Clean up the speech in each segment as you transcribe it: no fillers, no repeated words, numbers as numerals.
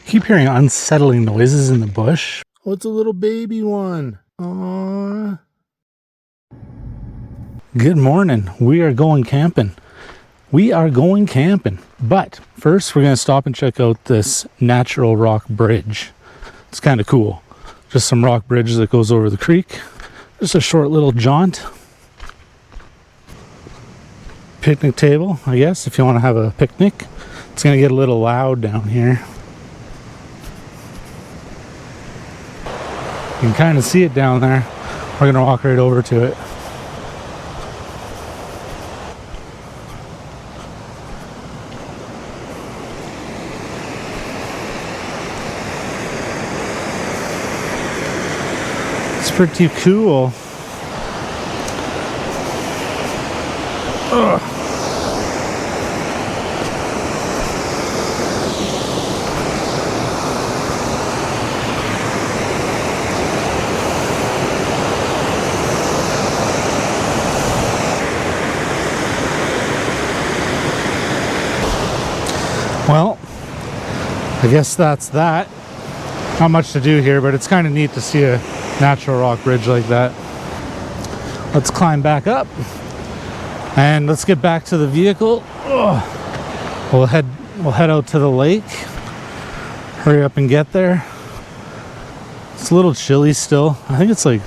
Keep hearing unsettling noises in the bush. Oh, it's a little baby one. Aww. Good morning. We are going camping. But first, we're going to stop and check out this natural rock bridge. It's kind of cool. Just some rock bridge that goes over the creek. Just a short little jaunt. Picnic table, I guess, if you want to have a picnic. It's going to get a little loud down here. You can kind of see it down there. We're going to walk right over to it. It's pretty cool. Ugh. Well, I guess that's that. Not much to do here, but it's kind of neat to see a natural rock bridge like that. Let's climb back up and let's get back to the vehicle. Ugh. We'll head out to the lake. Hurry up and get there. It's a little chilly still. I think it's like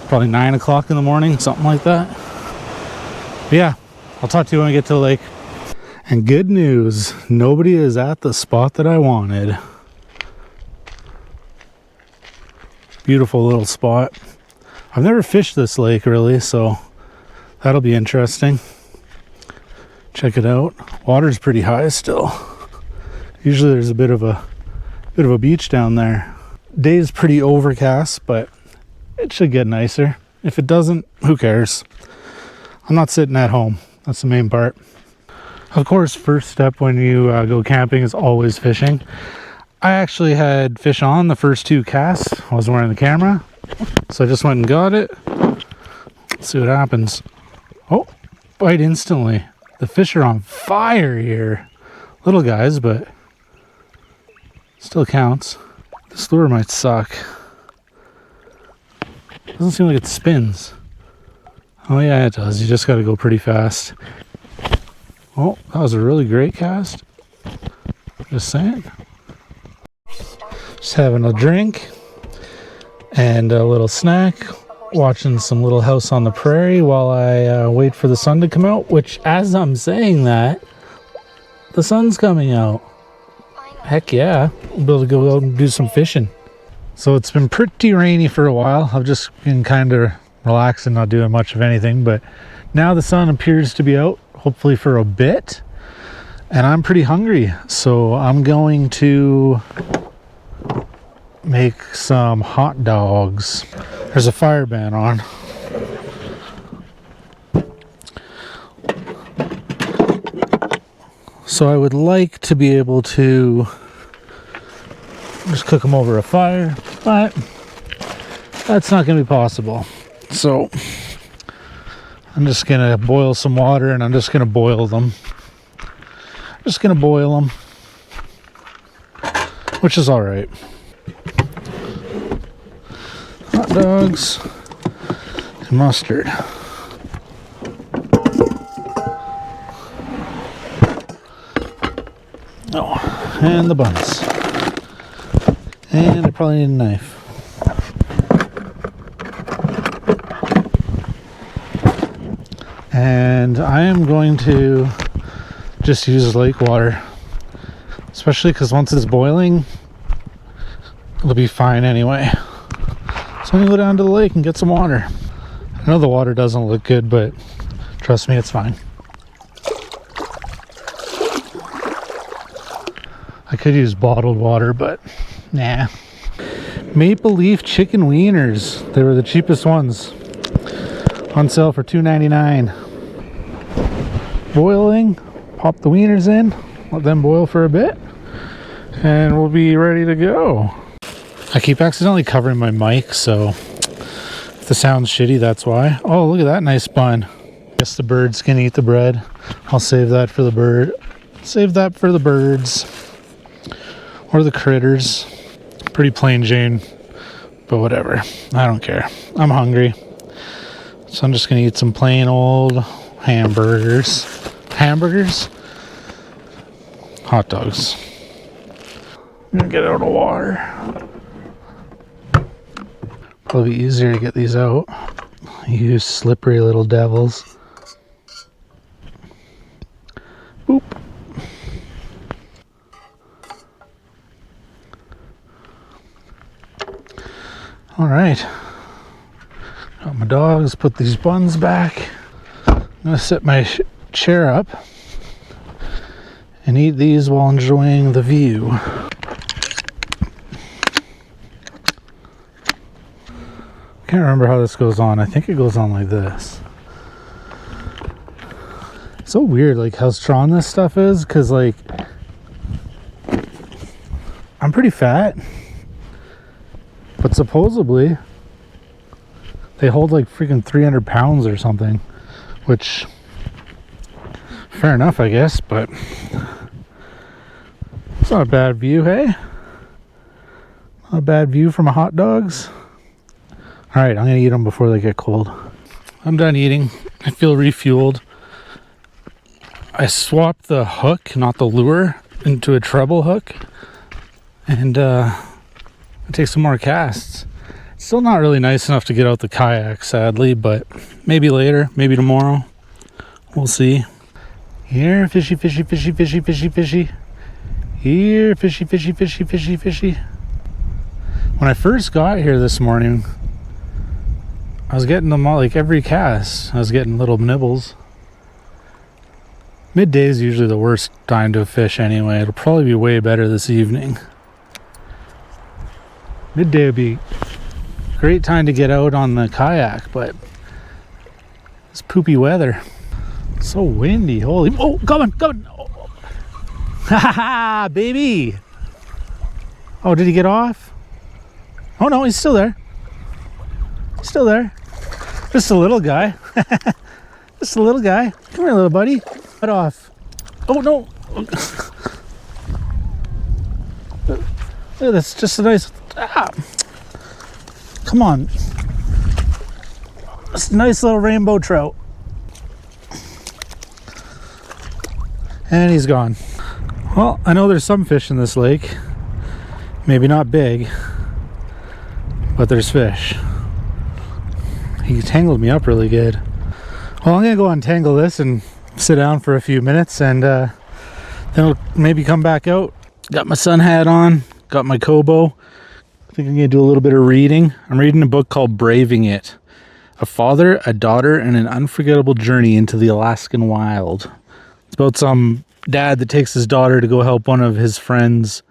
probably 9 o'clock in the morning, something like that. But yeah, I'll talk to you when we get to the lake. And good news, nobody is at the spot that I wanted. Beautiful little spot. I've never fished this lake really, so that'll be interesting. Check it out. Water's pretty high still. Usually there's a bit of a beach down there. Day's pretty overcast, but it should get nicer. If it doesn't, who cares? I'm not sitting at home. That's the main part. Of course, first step when you go camping is always fishing. I actually had fish on the first 2 casts. I wasn't wearing the camera, so I just went and got it. Let's see what happens. Oh, bite instantly. The fish are on fire here. Little guys, but still counts. This lure might suck. Doesn't seem like it spins. Oh yeah, it does. You just got to go pretty fast. Oh, that was a really great cast. Just saying. Just having a drink and a little snack. Watching some Little House on the Prairie while I wait for the sun to come out. Which, as I'm saying that, the sun's coming out. Heck yeah. We'll be able to go out and do some fishing. So it's been pretty rainy for a while. I've just been kind of relaxing, not doing much of anything. But now the sun appears to be out. Hopefully for a bit, and I'm pretty hungry, so I'm going to make some hot dogs. There's a fire ban on. So I would like to be able to just cook them over a fire, but that's not going to be possible. So I'm just going to boil some water and I'm just going to boil them. Just going to boil them, which is all right. Hot dogs and mustard. Oh, and the buns. And I probably need a knife. And I am going to just use lake water, especially because once it's boiling, it'll be fine anyway. So I'm gonna go down to the lake and get some water. I know the water doesn't look good, but trust me, it's fine. I could use bottled water, but nah. Maple Leaf chicken wieners. They were the cheapest ones. On sale for $2.99. Boiling, pop the wieners in, let them boil for a bit, and we'll be ready to go. I keep accidentally covering my mic, so if the sound's shitty, that's why. Oh, look at that nice bun. Guess the birds can eat the bread. I'll save that for the bird. Save that for the birds. Or the critters. Pretty plain Jane, but whatever. I don't care. I'm hungry. So I'm just gonna eat some plain old hamburgers. Hamburgers? Hot dogs. I'm gonna get out of water. Probably easier to get these out. You slippery little devils. Boop. All right. Got my dogs, put these buns back. I'm gonna set my chair up and eat these while enjoying the view. Can't remember how this goes on. I think it goes on like this. It's so weird like how strong this stuff is, because like I'm pretty fat, but supposedly they hold like freaking 300 pounds or something, which fair enough I guess, but it's not a bad view, hey? Not a bad view from a hot dogs. All right, I'm gonna eat them before they get cold. I'm done eating. I feel refueled. I swapped the hook, not the lure, into a treble hook, and I take some more casts. It's still not really nice enough to get out the kayak, sadly, but maybe later, maybe tomorrow. We'll see. Here, fishy, fishy, fishy, fishy, fishy, fishy. Here, fishy, fishy, fishy, fishy, fishy. When I first got here this morning, I was getting them all, like every cast, I was getting little nibbles. Midday is usually the worst time to fish anyway. It'll probably be way better this evening. Midday would be a great time to get out on the kayak, but it's poopy weather. It's so windy, holy, oh, coming. Oh. Ha ha ha, baby. Oh, did he get off? Oh no, he's still there. He's still there. Just a little guy. Just a little guy. Come here, little buddy. Get off. Oh, no. That's just a nice... Ah. Come on. That's a nice little rainbow trout. And he's gone. Well, I know there's some fish in this lake. Maybe not big, but there's fish. He tangled me up really good. Well, I'm gonna go untangle this and sit down for a few minutes, and then I'll maybe come back out. Got my sun hat on, got my Kobo. I think I'm gonna do a little bit of reading. I'm reading a book called Braving It. A father, a daughter, and an unforgettable journey into the Alaskan wild. It's about some dad that takes his daughter to go help one of his friends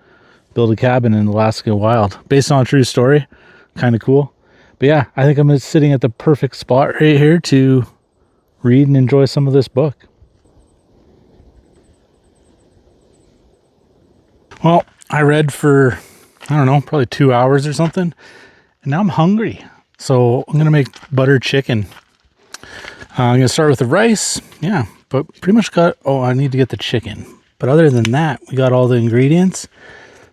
build a cabin in the Alaskan wild. Based on a true story. Kind of cool. But yeah, I think I'm sitting at the perfect spot right here to read and enjoy some of this book. Well, I read for, I don't know, probably 2 hours or something. And now I'm hungry. So I'm going to make butter chicken. I'm going to start with the rice. Yeah, but pretty much got, oh, I need to get the chicken. But other than that, we got all the ingredients.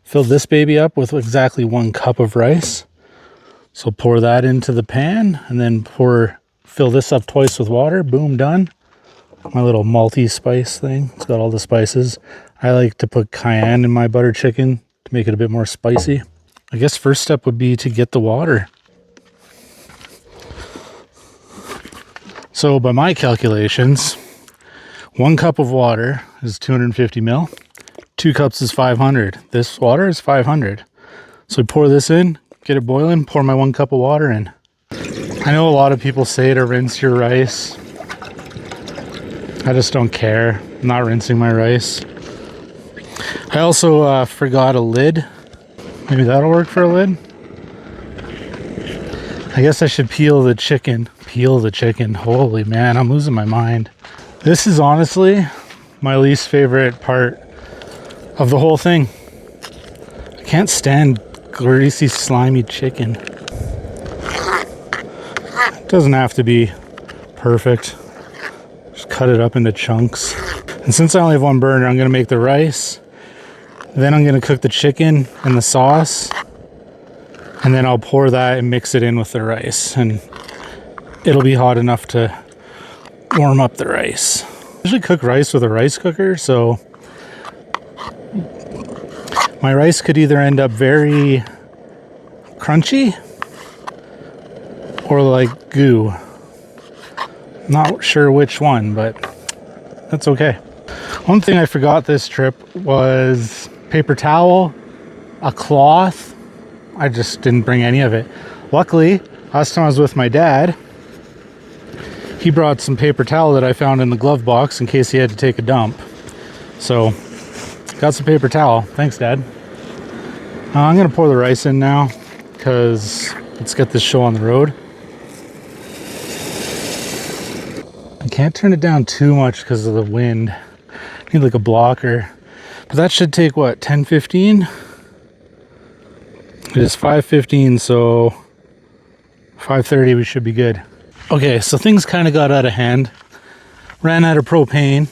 Filled this baby up with exactly 1 cup of rice. So pour that into the pan and then fill this up twice with water. Boom, done. My little multi-spice thing. It's got all the spices. I like to put cayenne in my butter chicken to make it a bit more spicy. I guess first step would be to get the water. So by my calculations, 1 cup of water is 250 mil. 2 cups is 500. This water is 500. So we pour this in. Get it boiling, pour my 1 cup of water in. I know a lot of people say to rinse your rice. I just don't care. I'm not rinsing my rice. I also forgot a lid. Maybe that'll work for a lid. I guess I should peel the chicken. Peel the chicken. Holy man, I'm losing my mind. This is honestly my least favorite part of the whole thing. I can't stand greasy, slimy chicken. It doesn't have to be perfect. Just cut it up into chunks. And since I only have 1 burner, I'm gonna make the rice, Then I'm gonna cook the chicken and the sauce, and then I'll pour that and mix it in with the rice, and it'll be hot enough to warm up the rice. I usually cook rice with a rice cooker, so my rice could either end up very crunchy or like goo. Not sure which one, but that's okay. One thing I forgot this trip was paper towel, a cloth. I just didn't bring any of it. Luckily, last time I was with my dad, he brought some paper towel that I found in the glove box in case he had to take a dump. So, got some paper towel. Thanks, Dad. I'm gonna pour the rice in now because let's get this show on the road. I can't turn it down too much because of the wind. I need like a blocker. But that should take what, 10-15? It is 5:15, so 5:30 we should be good. Okay, so things kind of got out of hand. Ran out of propane,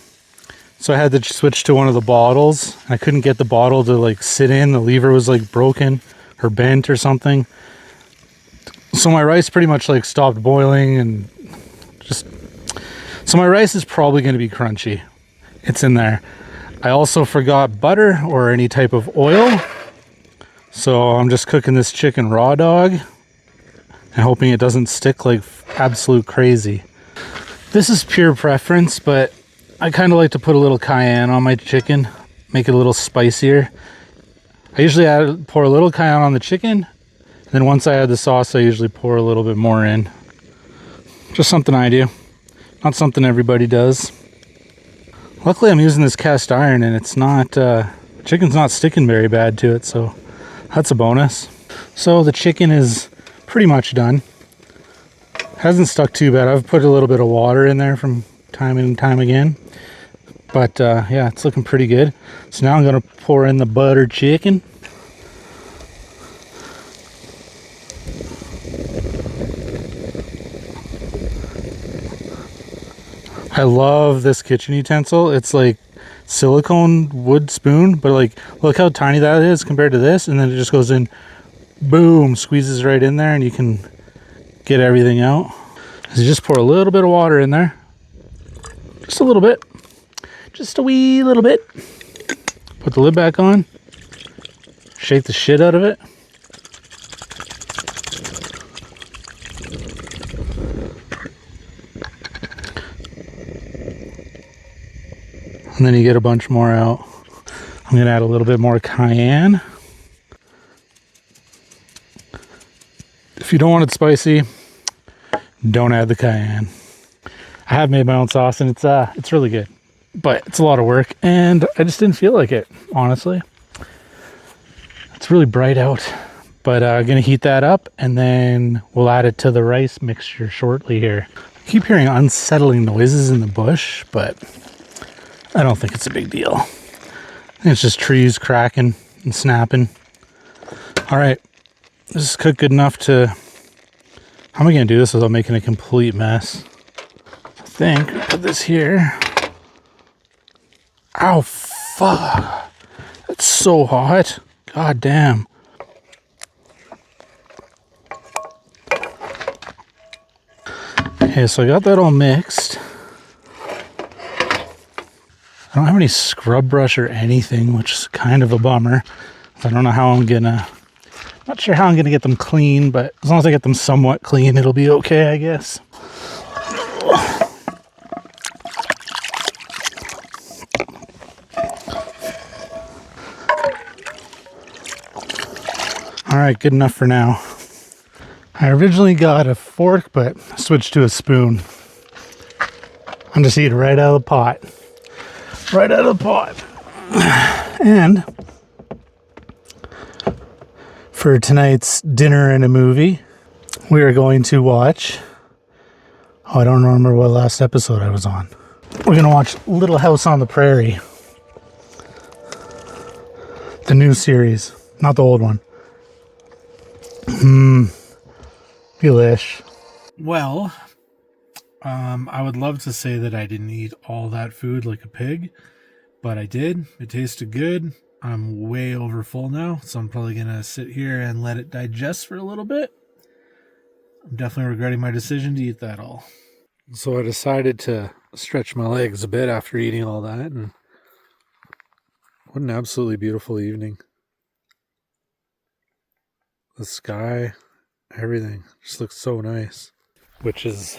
so I had to switch to one of the bottles. I couldn't get the bottle to like sit in. The lever was like broken or bent or something. So my rice pretty much like stopped boiling and just... So my rice is probably going to be crunchy. It's in there. I also forgot butter or any type of oil. So I'm just cooking this chicken raw dog and hoping it doesn't stick like absolute crazy. This is pure preference, but I kind of like to put a little cayenne on my chicken, make it a little spicier. I usually pour a little cayenne on the chicken, and then once I add the sauce, I usually pour a little bit more in. Just something I do, not something everybody does. Luckily, I'm using this cast iron, and it's not chicken's not sticking very bad to it, so that's a bonus. So the chicken is pretty much done. Hasn't stuck too bad. I've put a little bit of water in there from time and time again. But yeah, it's looking pretty good. So now I'm going to pour in the buttered chicken. I love this kitchen utensil. It's like silicone wood spoon, but like look how tiny that is compared to this, and then it just goes in, boom, squeezes right in there, and you can get everything out. So you just pour a little bit of water in there, just a little bit, just a wee little bit. Put the lid back on, shake the shit out of it. And then you get a bunch more out. I'm gonna add a little bit more cayenne. If you don't want it spicy, don't add the cayenne. I have made my own sauce and it's really good, but it's a lot of work and I just didn't feel like it, honestly. It's really bright out, but I'm gonna heat that up and then we'll add it to the rice mixture shortly here. I keep hearing unsettling noises in the bush, but I don't think it's a big deal. I think it's just trees cracking and snapping. All right, this is cooked good enough to... How am I gonna do this without making a complete mess? I think, put this here. Ow, fuck. That's so hot. God damn. Okay, so I got that all mixed. I don't have any scrub brush or anything, which is kind of a bummer. I don't know how I'm gonna... Not sure how I'm gonna get them clean, but as long as I get them somewhat clean, it'll be okay, I guess. All right, good enough for now. I originally got a fork, but switched to a spoon. I'm just eating right out of the pot. Right out of the pot. And for tonight's dinner and a movie, we are going to watch... Oh, I don't remember what last episode I was on. We're going to watch Little House on the Prairie. The new series, not the old one. Delish. Well, I would love to say that I didn't eat all that food like a pig, but I did. It tasted good. I'm way over full now, so I'm probably going to sit here and let it digest for a little bit. I'm definitely regretting my decision to eat that all. So I decided to stretch my legs a bit after eating all that, and what an absolutely beautiful evening. The sky, everything just looks so nice, which is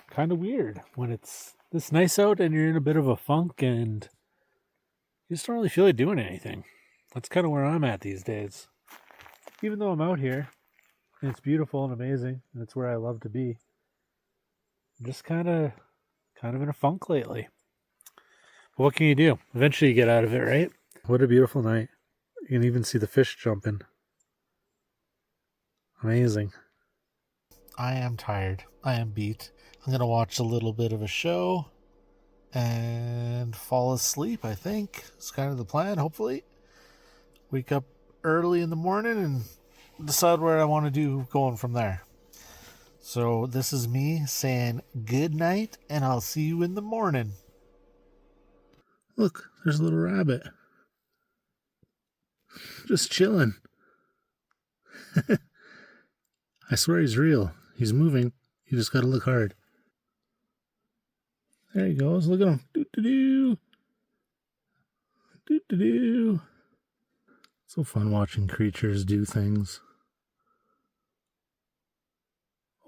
kind of weird when it's this nice out and you're in a bit of a funk and you just don't really feel like doing anything. That's kind of where I'm at these days. Even though I'm out here and it's beautiful and amazing and it's where I love to be, I'm just kind of in a funk lately. But what can you do? Eventually you get out of it, right? What a beautiful night. You can even see the fish jumping. Amazing. I am tired. I am beat. I'm going to watch a little bit of a show and fall asleep, I think. It's kind of the plan, hopefully. Wake up early in the morning and decide where I want to do going from there. So this is me saying good night, and I'll see you in the morning. Look, there's a little rabbit. Just chilling. I swear he's real. He's moving. You just gotta look hard. There he goes. Look at him. Doo-doo-doo. Doo-doo-doo. So fun watching creatures do things.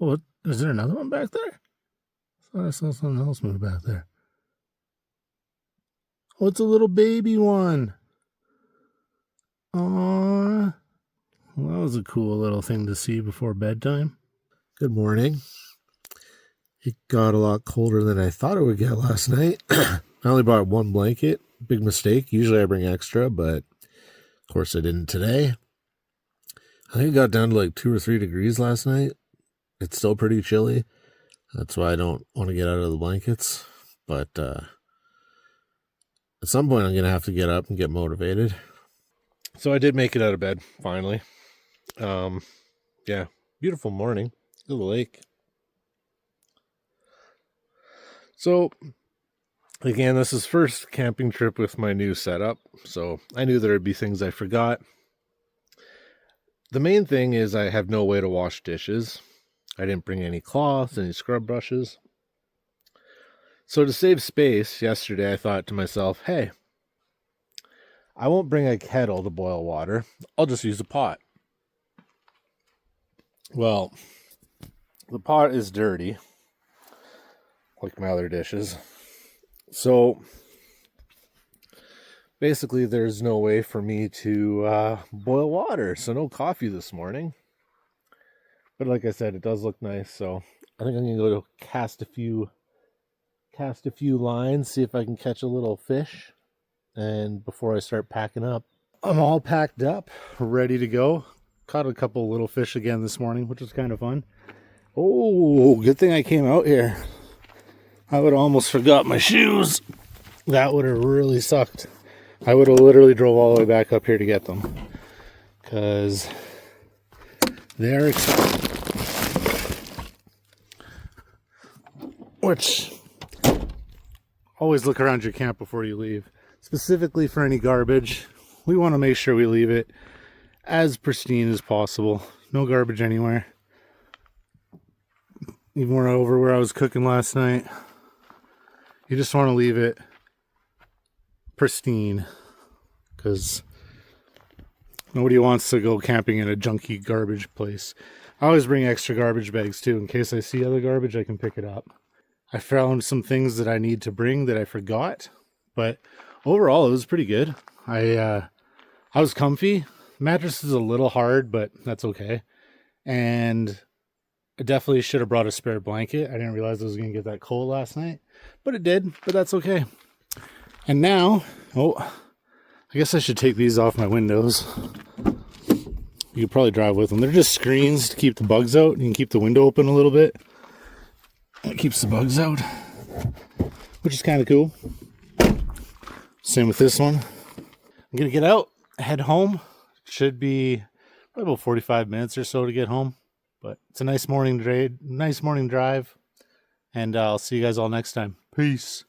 Oh, is there another one back there? I saw something else move back there. Oh, it's a little baby one. Aww. Well, that was a cool little thing to see before bedtime. Good morning. It got a lot colder than I thought it would get last night. I only brought one blanket. Big mistake. Usually I bring extra, but of course I didn't today. I think it got down to like 2 or 3 degrees last night. It's still pretty chilly. That's why I don't want to get out of the blankets. But at some point I'm going to have to get up and get motivated. So I did make it out of bed, finally. Yeah, beautiful morning. Look at the lake. So, again, this is first camping trip with my new setup, so I knew there would be things I forgot. The main thing is I have no way to wash dishes. I didn't bring any cloths, any scrub brushes. So to save space, yesterday I thought to myself, hey, I won't bring a kettle to boil water. I'll just use a pot. Well, the pot is dirty, like my other dishes. So basically there's no way for me to boil water. So no coffee this morning. But like I said, it does look nice. So I think I'm going to go cast a few lines, see if I can catch a little fish. And before I start packing up, I'm all packed up, ready to go. Caught a couple little fish again this morning, which was kind of fun. Oh, good thing I came out here. I would have almost forgot my shoes. That would have really sucked. I would have literally drove all the way back up here to get them. Because they're expensive. Which, always look around your camp before you leave. Specifically for any garbage, we want to make sure we leave it as pristine as possible. No garbage anywhere. Even over where I was cooking last night, you just want to leave it pristine, because nobody wants to go camping in a junky garbage place. I always bring extra garbage bags too, in case I see other garbage I can pick it up. I found some things that I need to bring that I forgot, but overall it was pretty good. I was comfy. Mattress is a little hard, but that's okay. And I definitely should have brought a spare blanket. I didn't realize it was going to get that cold last night, but it did, but that's okay. And now, I guess I should take these off my windows. You could probably drive with them. They're just screens to keep the bugs out. You can keep the window open a little bit. It keeps the bugs out, which is kind of cool. Same with this one. I'm going to get out, head home. Should be probably about 45 minutes or so to get home. But it's a nice morning drive. And I'll see you guys all next time. Peace.